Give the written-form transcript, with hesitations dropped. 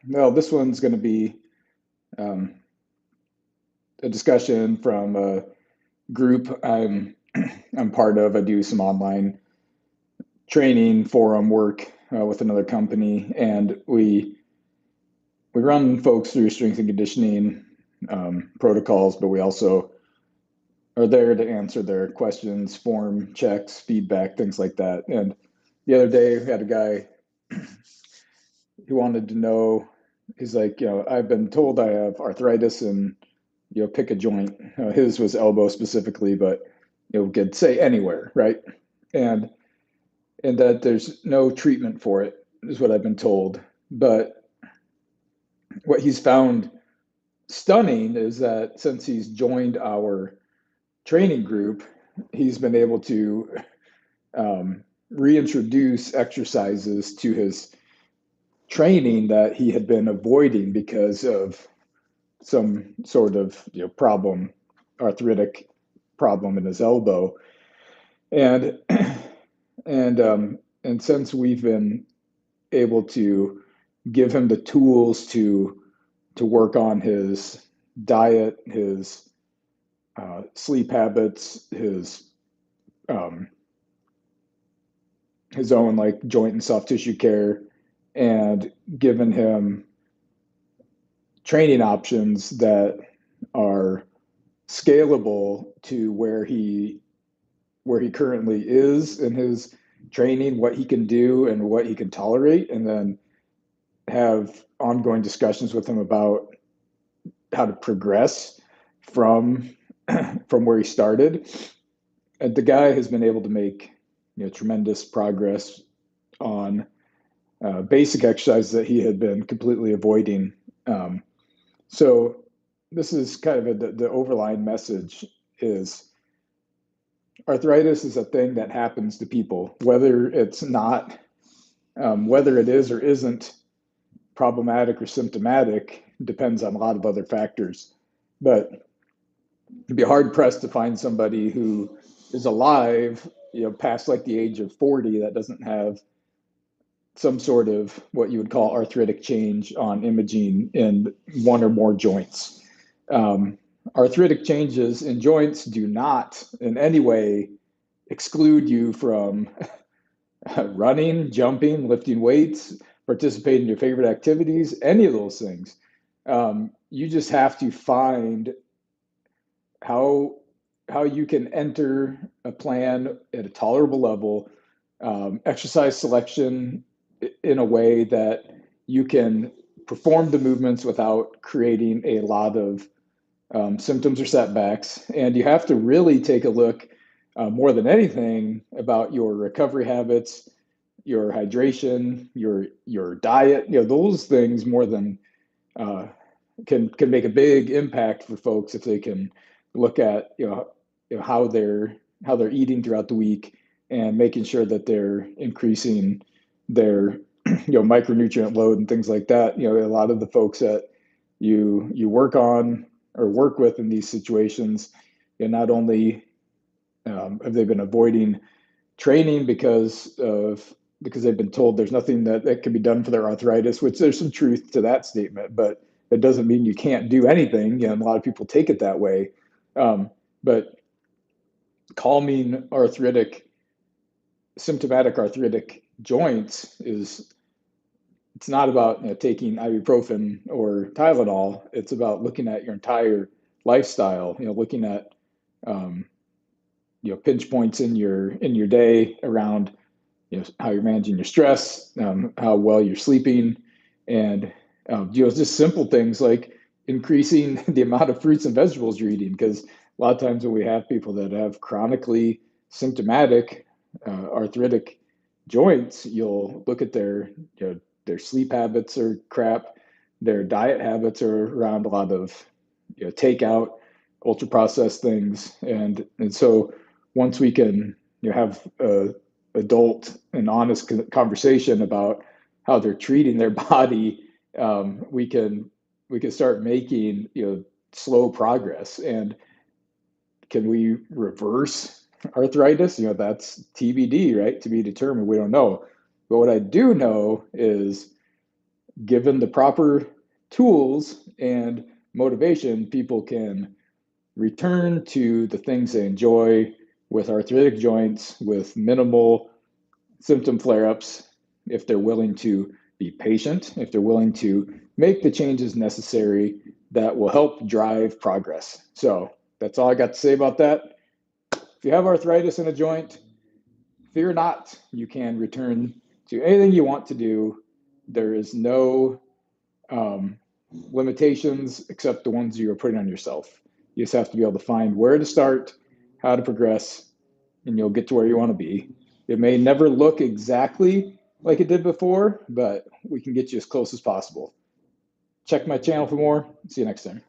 Well, this one's going to be um, a discussion from a group I'm part of. I do some online training forum work with another company, and we run folks through strength and conditioning protocols, but we also are there to answer their questions, form checks, feedback, things like that. And the other day, we had a guy who wanted to know. He's like, I've been told I have arthritis and pick a joint. His was elbow specifically, but we could say anywhere, right? And and that there's no treatment for it is what I've been told. But what he's found stunning is that since he's joined our training group, he's been able to reintroduce exercises to his training that he had been avoiding because of some sort of problem, arthritic problem in his elbow, and and since we've been able to give him the tools to work on his diet, his sleep habits, um, his own like joint and soft tissue care, and given him training options that are scalable to where he currently is in his training, what he can do and what he can tolerate, and then have ongoing discussions with him about how to progress from from where he started. And the guy has been able to make tremendous progress on basic exercises that he had been completely avoiding. Um, so this is kind of the overlying message is arthritis is a thing that happens to people, whether it's not, whether it is or isn't problematic or symptomatic depends on a lot of other factors. But it'd be hard pressed to find somebody who is alive, past like the age of 40 that doesn't have some sort of what you would call arthritic change on imaging in one or more joints. Arthritic changes in joints do not in any way exclude you from running, jumping, lifting weights, participating in your favorite activities, any of those things. You just have to find how how you can enter a plan at a tolerable level, exercise selection in a way that you can perform the movements without creating a lot of symptoms or setbacks. And you have to really take a look more than anything about your recovery habits, your hydration, your diet. Those things more than uh, can make a big impact for folks if they can look at how they're eating throughout the week and making sure that they're increasing their micronutrient load and things like that. A lot of the folks that you work on or work with in these situations, not only have they been avoiding training because they've been told there's nothing that can be done for their arthritis, which there's some truth to that statement, but it doesn't mean you can't do anything. And a lot of people take it that way. But calming symptomatic arthritic joints is it's not about taking ibuprofen or Tylenol. It's about looking at your entire lifestyle. Looking at um, pinch points in your day around how you're managing your stress, how well you're sleeping, and just simple things like increasing the amount of fruits and vegetables you're eating. Because a lot of times when we have people that have chronically symptomatic arthritic joints, you'll look at their sleep habits are crap, their diet habits are around a lot of takeout, ultra processed things, and so once we can have a adult and honest conversation about how they're treating their body, we can start making slow progress. And can we reverse arthritis? That's TBD, right? To be determined. We don't know. But what I do know is given the proper tools and motivation, people can return to the things they enjoy with arthritic joints with minimal symptom flare-ups if they're willing to be patient, if they're willing to make the changes necessary that will help drive progress. So that's all I got to say about that. If you have arthritis in a joint, fear not. You can return to anything you want to do. There is no limitations except the ones you are putting on yourself. You just have to be able to find where to start, how to progress, and you'll get to where you want to be. It may never look exactly like it did before, but we can get you as close as possible. Check my channel for more. See you next time.